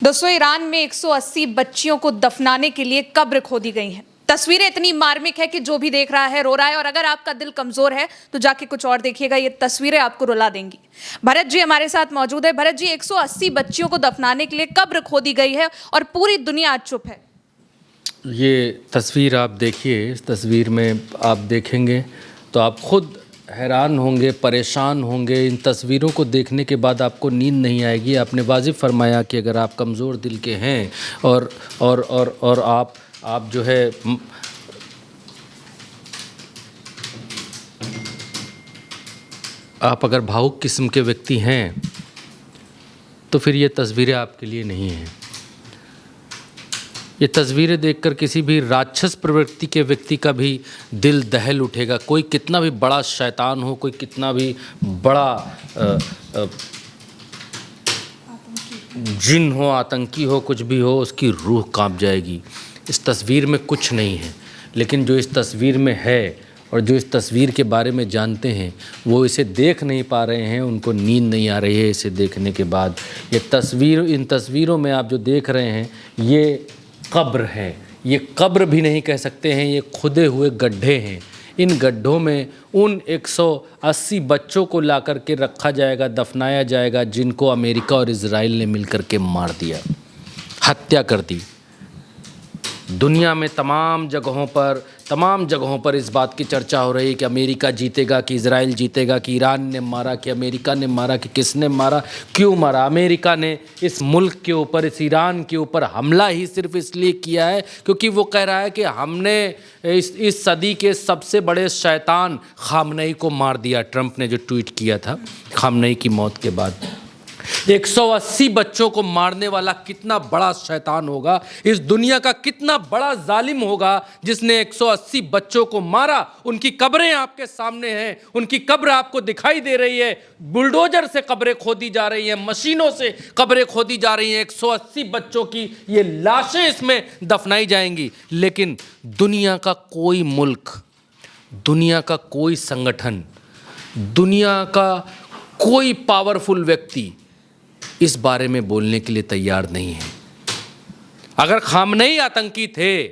दोस्तों, ईरान में 180 बच्चियों को दफनाने के लिए कब्र खोदी गई हैं। तस्वीरें इतनी मार्मिक है कि जो भी देख रहा है रो रहा है, और अगर आपका दिल कमजोर है तो जाके कुछ और देखिएगा, ये तस्वीरें आपको रुला देंगी। भरत जी हमारे साथ मौजूद है। भरत जी, 180 बच्चियों को दफनाने के लिए कब्र खोदी गई है और पूरी दुनिया आज चुप है। ये तस्वीर आप देखिए, इस तस्वीर में आप देखेंगे तो आप खुद हैरान होंगे, परेशान होंगे। इन तस्वीरों को देखने के बाद आपको नींद नहीं आएगी। आपने वाजिब फरमाया कि अगर आप कमज़ोर दिल के हैं और आप जो है आप अगर भावुक किस्म के व्यक्ति हैं तो फिर ये तस्वीरें आपके लिए नहीं हैं। ये तस्वीरें देखकर किसी भी राक्षस प्रवृत्ति के व्यक्ति का भी दिल दहल उठेगा। कोई कितना भी बड़ा शैतान हो, कोई कितना भी बड़ा जिन हो, आतंकी हो, कुछ भी हो, उसकी रूह कांप जाएगी। इस तस्वीर में कुछ नहीं है, लेकिन जो इस तस्वीर में है और जो इस तस्वीर के बारे में जानते हैं वो इसे देख नहीं पा रहे हैं, उनको नींद नहीं आ रही है इसे देखने के बाद। ये तस्वीर, इन तस्वीरों में आप जो देख रहे हैं ये कब्र है। ये कब्र भी नहीं कह सकते हैं, ये खुदे हुए गड्ढे हैं। इन गड्ढों में उन 180 बच्चों को ला कर के रखा जाएगा, दफनाया जाएगा, जिनको अमेरिका और इजराइल ने मिलकर के मार दिया, हत्या कर दी। दुनिया में तमाम जगहों पर इस बात की चर्चा हो रही है कि अमेरिका जीतेगा, कि इजराइल जीतेगा, कि ईरान ने मारा, कि अमेरिका ने मारा, कि किसने मारा, क्यों मारा। अमेरिका ने इस मुल्क के ऊपर, इस ईरान के ऊपर हमला ही सिर्फ इसलिए किया है क्योंकि वो कह रहा है कि हमने इस सदी के सबसे बड़े शैतान खामनेई को मार दिया। ट्रंप ने जो ट्वीट किया था खामनेई की मौत के बाद, 180 बच्चों को मारने वाला कितना बड़ा शैतान होगा, इस दुनिया का कितना बड़ा जालिम होगा जिसने 180 बच्चों को मारा। उनकी कब्रें आपके सामने हैं, उनकी कब्र आपको दिखाई दे रही है। बुलडोजर से कब्रें खोदी जा रही हैं, मशीनों से कब्रें खोदी जा रही हैं। 180 बच्चों की ये लाशें इसमें दफनाई जाएंगी। लेकिन दुनिया का कोई मुल्क, दुनिया का कोई संगठन, दुनिया का कोई पावरफुल व्यक्ति इस बारे में बोलने के लिए तैयार नहीं है। अगर खामनेई आतंकी थे,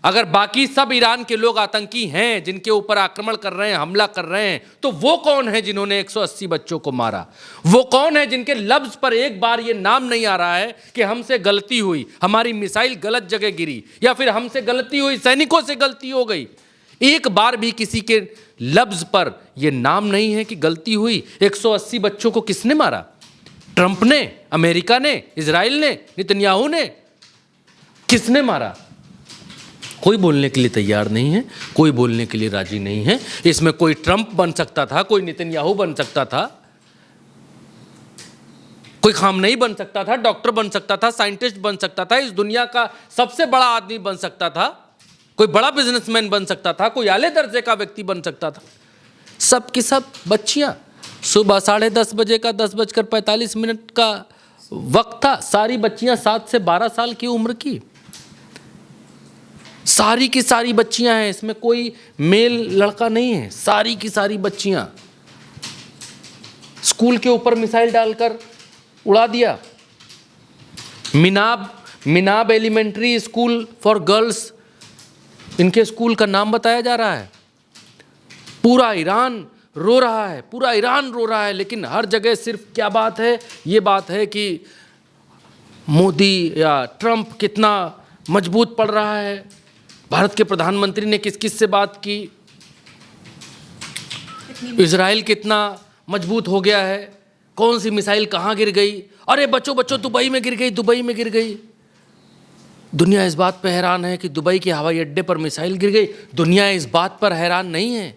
अगर बाकी सब ईरान के लोग आतंकी हैं जिनके ऊपर आक्रमण कर रहे हैं, हमला कर रहे हैं, तो वो कौन है जिन्होंने 180 बच्चों को मारा? वो कौन है जिनके लफ्ज पर एक बार ये नाम नहीं आ रहा है कि हमसे गलती हुई, हमारी मिसाइल गलत जगह गिरी, या फिर हमसे गलती हुई, सैनिकों से गलती हो गई? एक बार भी किसी के लफ्ज पर यह नाम नहीं है कि गलती हुई। 180 बच्चों को किसने मारा? ट्रंप ने, अमेरिका ने, इजराइल ने, नेतन्याहू ने? किसने मारा? कोई बोलने के लिए तैयार नहीं है, कोई बोलने के लिए राजी नहीं है। इसमें कोई ट्रंप बन सकता था, कोई नेतन्याहू बन सकता था, कोई खामनेई बन सकता था, डॉक्टर बन सकता था, साइंटिस्ट बन सकता था, इस दुनिया का सबसे बड़ा आदमी बन सकता था, कोई बड़ा बिजनेसमैन बन सकता था, कोई आले दर्जे का व्यक्ति बन सकता था। सब की सब बच्चियां, सुबह 10:30 बजे का 10:45 का वक्त था। सारी बच्चियां 7 से 12 साल की उम्र की, सारी की सारी बच्चियां हैं। इसमें कोई मेल लड़का नहीं है, सारी की सारी बच्चियां। स्कूल के ऊपर मिसाइल डालकर उड़ा दिया। मिनाब एलिमेंट्री स्कूल फॉर गर्ल्स, इनके स्कूल का नाम बताया जा रहा है। पूरा ईरान रो रहा है, पूरा ईरान रो रहा है। लेकिन हर जगह सिर्फ क्या बात है? ये बात है कि मोदी या ट्रंप कितना मजबूत पड़ रहा है, भारत के प्रधानमंत्री ने किस किस से बात की, इजराइल कितना मजबूत हो गया है, कौन सी मिसाइल कहाँ गिर गई, अरे बच्चों बच्चों दुबई में गिर गई, दुबई में गिर गई। दुनिया इस बात पर हैरान है कि दुबई के हवाई अड्डे पर मिसाइल गिर गई। दुनिया इस बात पर हैरान नहीं है,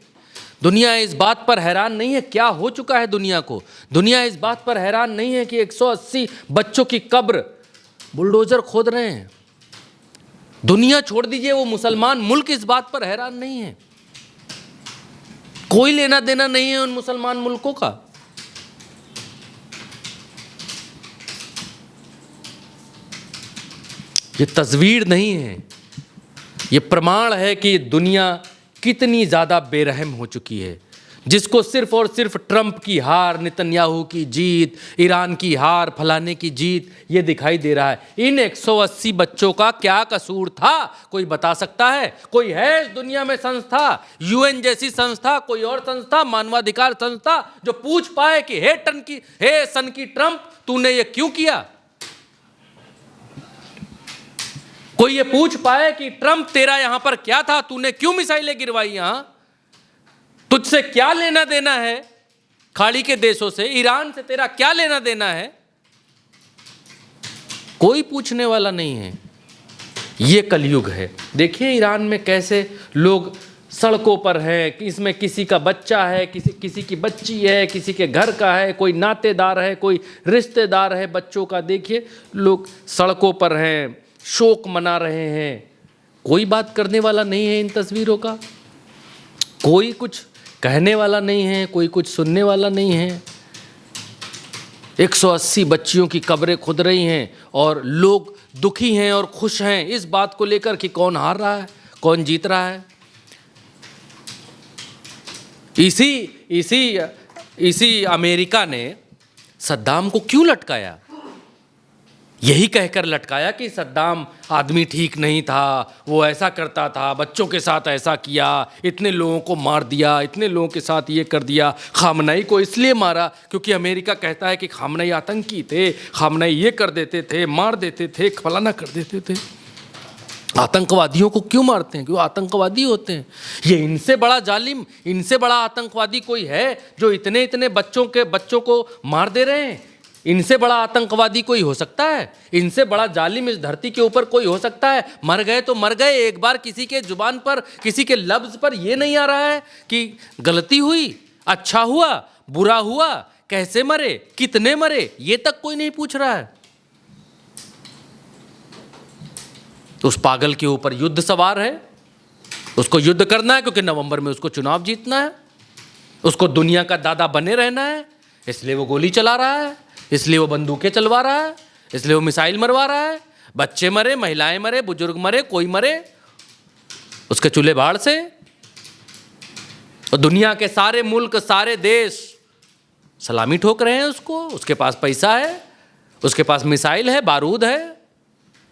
दुनिया इस बात पर हैरान नहीं है क्या हो चुका है दुनिया को। दुनिया इस बात पर हैरान नहीं है कि 180 बच्चों की कब्र बुलडोजर खोद रहे हैं। दुनिया छोड़ दीजिए, वो मुसलमान मुल्क इस बात पर हैरान नहीं है। कोई लेना देना नहीं है उन मुसलमान मुल्कों का। ये तस्वीर नहीं है, ये प्रमाण है कि दुनिया कितनी ज़्यादा बेरहम हो चुकी है। जिसको सिर्फ और सिर्फ ट्रंप की हार, नेतन्याहू की जीत, ईरान की हार, फलाने की जीत ये दिखाई दे रहा है। इन 180 बच्चों का क्या कसूर था? कोई बता सकता है? कोई है इस दुनिया में संस्था, यूएन जैसी संस्था, कोई और संस्था, मानवाधिकार संस्था जो पूछ पाए कि हे सन की ट्रंप, तूने ये क्यों किया? कोई ये पूछ पाए कि ट्रंप तेरा यहां पर क्या था? तूने क्यों मिसाइलें गिरवाई? यहां तुझसे क्या लेना देना है खाड़ी के देशों से? ईरान से तेरा क्या लेना देना है? कोई पूछने वाला नहीं है। ये कलयुग है। देखिए ईरान में कैसे लोग सड़कों पर हैं, कि इसमें किसी का बच्चा है, किसी की बच्ची है, किसी के घर का है, कोई नातेदार है, कोई रिश्तेदार है बच्चों का। देखिए लोग सड़कों पर हैं, शोक मना रहे हैं। कोई बात करने वाला नहीं है इन तस्वीरों का, कोई कुछ कहने वाला नहीं है, कोई कुछ सुनने वाला नहीं है। 180 बच्चियों की कब्रें खुद रही हैं और लोग दुखी हैं और खुश हैं इस बात को लेकर कि कौन हार रहा है, कौन जीत रहा है। इसी अमेरिका ने सद्दाम को क्यों लटकाया? यही कहकर लटकाया कि सद्दाम आदमी ठीक नहीं था, वो ऐसा करता था, बच्चों के साथ ऐसा किया, इतने लोगों को मार दिया, इतने लोगों के साथ ये कर दिया। खामनई को इसलिए मारा क्योंकि अमेरिका कहता है कि खामनई आतंकी थे, खामनई ये कर देते थे, मार देते थे, फलाना कर देते थे। आतंकवादियों को क्यों मारते हैं? क्यों आतंकवादी होते हैं। ये इनसे बड़ा जालिम, इनसे बड़ा आतंकवादी कोई है जो इतने इतने बच्चों को मार दे रहे हैं? इनसे बड़ा आतंकवादी कोई हो सकता है? इनसे बड़ा जालिम इस धरती के ऊपर कोई हो सकता है? मर गए तो मर गए। एक बार किसी के जुबान पर, किसी के लफ्ज पर ये नहीं आ रहा है कि गलती हुई, अच्छा हुआ, बुरा हुआ, कैसे मरे, कितने मरे, ये तक कोई नहीं पूछ रहा है। उस पागल के ऊपर युद्ध सवार है, उसको युद्ध करना है क्योंकि नवंबर में उसको चुनाव जीतना है, उसको दुनिया का दादा बने रहना है, इसलिए वो गोली चला रहा है, इसलिए वो बंदूकें चलवा रहा है, इसलिए वो मिसाइल मरवा रहा है। बच्चे मरे, महिलाएं मरे, बुजुर्ग मरे, कोई मरे उसके चूल्हे भाड़ से। और दुनिया के सारे मुल्क, सारे देश सलामी ठोक रहे हैं उसको। उसके पास पैसा है, उसके पास मिसाइल है, बारूद है,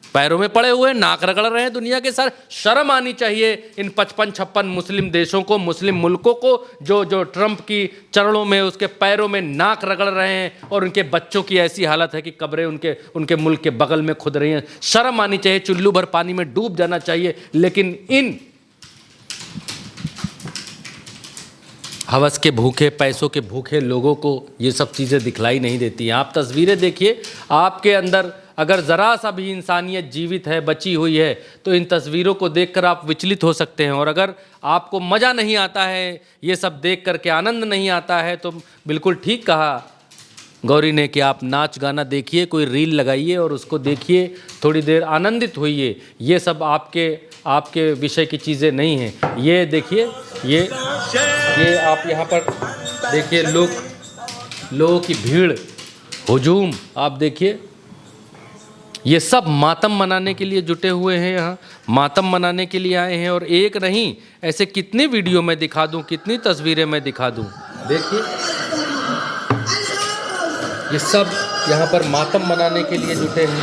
पैरों में पड़े हुए, नाक रगड़ रहे हैं दुनिया के सारे। शर्म आनी चाहिए इन 55-56 मुस्लिम देशों को, मुस्लिम मुल्कों को, जो ट्रंप की चरणों में, उसके पैरों में नाक रगड़ रहे हैं और उनके बच्चों की ऐसी हालत है कि कब्रें उनके मुल्क के बगल में खुद रही हैं। शर्म आनी चाहिए, चुल्लू भर पानी में डूब जाना चाहिए। लेकिन इन हवस के भूखे, पैसों के भूखे लोगों को ये सब चीज़ें दिखलाई नहीं देती हैं। आप तस्वीरें देखिए, आपके अंदर अगर ज़रा सा भी इंसानियत जीवित है, बची हुई है, तो इन तस्वीरों को देखकर आप विचलित हो सकते हैं। और अगर आपको मज़ा नहीं आता है, ये सब देख करके आनंद नहीं आता है, तो बिल्कुल ठीक कहा गौरी ने कि आप नाच गाना देखिए, कोई रील लगाइए और उसको देखिए, थोड़ी देर आनंदित होइए। ये सब आपके विषय की चीज़ें नहीं हैं। ये देखिए, ये आप यहाँ पर देखिए, लोगों की भीड़, हुजूम आप देखिए। ये सब मातम मनाने के लिए जुटे हुए हैं, यहाँ मातम मनाने के लिए आए हैं। और एक नहीं, ऐसे कितने वीडियो मैं दिखा दूँ, कितनी तस्वीरें मैं दिखा दूँ। देखिए ये सब यहाँ पर मातम मनाने के लिए जुटे हैं।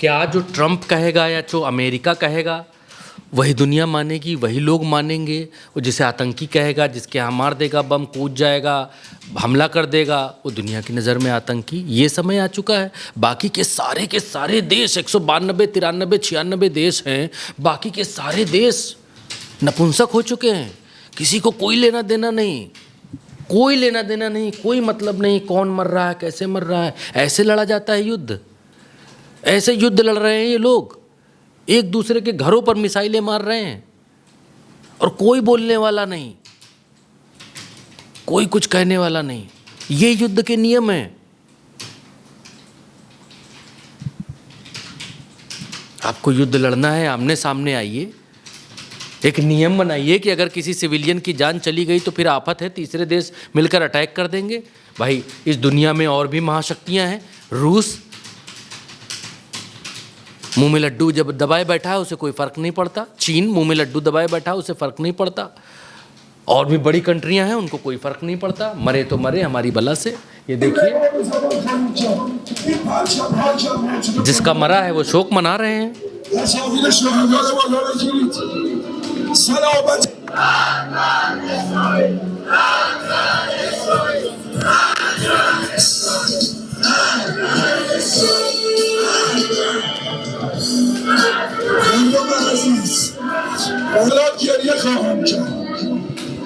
क्या जो ट्रंप कहेगा या जो अमेरिका कहेगा वही दुनिया मानेगी, वही लोग मानेंगे? वो जिसे आतंकी कहेगा, जिसके यहाँ मार देगा, बम कूद जाएगा, हमला कर देगा, वो दुनिया की नज़र में आतंकी? ये समय आ चुका है। बाकी के सारे देश, 192, 93, 96 देश हैं, बाकी के सारे देश नपुंसक हो चुके हैं। किसी को कोई लेना देना नहीं, कोई लेना देना नहीं, कोई मतलब नहीं कौन मर रहा है, कैसे मर रहा है। ऐसे लड़ा जाता है युद्ध, ऐसे युद्ध लड़ रहे हैं ये लोग, एक दूसरे के घरों पर मिसाइलें मार रहे हैं और कोई बोलने वाला नहीं, कोई कुछ कहने वाला नहीं। ये युद्ध के नियम हैं। आपको युद्ध लड़ना है, आमने सामने आइए। एक नियम बनाइए कि अगर किसी सिविलियन की जान चली गई तो फिर आफत है, तीसरे देश मिलकर अटैक कर देंगे। भाई इस दुनिया में और भी महाशक्तियां हैं। रूस मुंह में लड्डू जब दबाए बैठा है उसे कोई फर्क नहीं पड़ता। चीन मुंह में लड्डू दबाए बैठा है उसे फर्क नहीं पड़ता। और भी बड़ी कंट्रियां हैं, उनको कोई फर्क नहीं पड़ता। मरे तो मरे हमारी बला से। ये देखिए, जिसका मरा है वो शोक मना रहे हैं।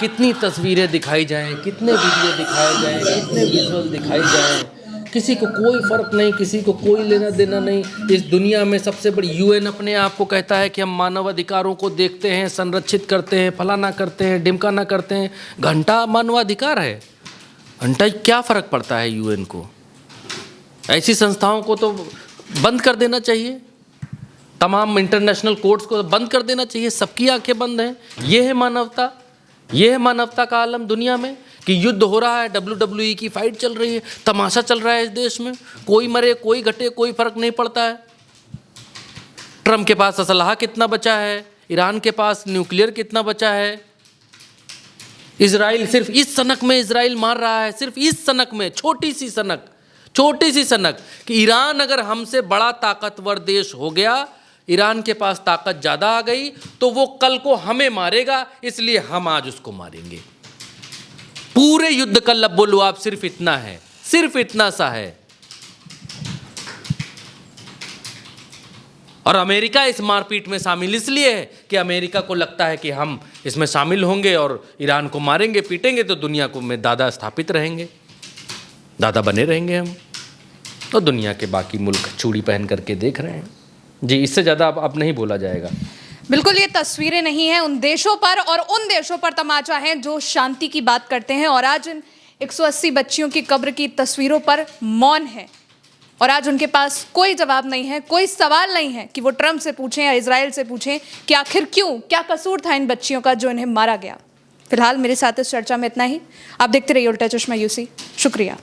कितनी तस्वीरें दिखाई जाएं, कितने वीडियो दिखाए जाएं, कितने विजुअल दिखाई जाएं, किसी को कोई फ़र्क नहीं, किसी को कोई लेना देना नहीं। इस दुनिया में सबसे बड़ी यूएन अपने आप को कहता है कि हम मानव अधिकारों को देखते हैं, संरक्षित करते हैं, फलाना करते हैं, ढिमकाना करते हैं। घंटा मानवाधिकार है, घंटा क्या फ़र्क पड़ता है यूएन को? ऐसी संस्थाओं को तो बंद कर देना चाहिए, तमाम इंटरनेशनल कोर्ट्स को बंद कर देना चाहिए। सबकी आंखें बंद हैं। ये है मानवता, ये है मानवता का आलम दुनिया में कि युद्ध हो रहा है, WWE की फाइट चल रही है, तमाशा चल रहा है इस देश में। कोई मरे कोई घटे कोई फर्क नहीं पड़ता है। ट्रम्प के पास असलहा कितना बचा है, ईरान के पास न्यूक्लियर कितना बचा है। इजराइल सिर्फ इस सनक में इजराइल मार रहा है, सिर्फ इस सनक में, छोटी सी सनक कि ईरान अगर हमसे बड़ा ताकतवर देश हो गया, ईरान के पास ताकत ज़्यादा आ गई तो वो कल को हमें मारेगा, इसलिए हम आज उसको मारेंगे। पूरे युद्ध का लब्बो-लुआब सिर्फ इतना है, सिर्फ इतना सा है। और अमेरिका इस मारपीट में शामिल इसलिए है कि अमेरिका को लगता है कि हम इसमें शामिल होंगे और ईरान को मारेंगे पीटेंगे तो दुनिया को में दादा स्थापित रहेंगे, दादा बने रहेंगे हम। तो दुनिया के बाकी मुल्क चूड़ी पहन करके देख रहे हैं। जी, इससे ज़्यादा अब नहीं बोला जाएगा। बिल्कुल, ये तस्वीरें नहीं हैं उन देशों पर, और उन देशों पर तमाचा है जो शांति की बात करते हैं। और आज इन 180 बच्चियों की कब्र की तस्वीरों पर मौन है, और आज उनके पास कोई जवाब नहीं है, कोई सवाल नहीं है कि वो ट्रम्प से पूछें या इजराइल से पूछें कि आखिर क्यों, क्या कसूर था इन बच्चियों का जो इन्हें मारा गया। फिलहाल मेरे साथ इस चर्चा में इतना ही। आप देखते रहिए उल्टा चश्मा यूसी। शुक्रिया।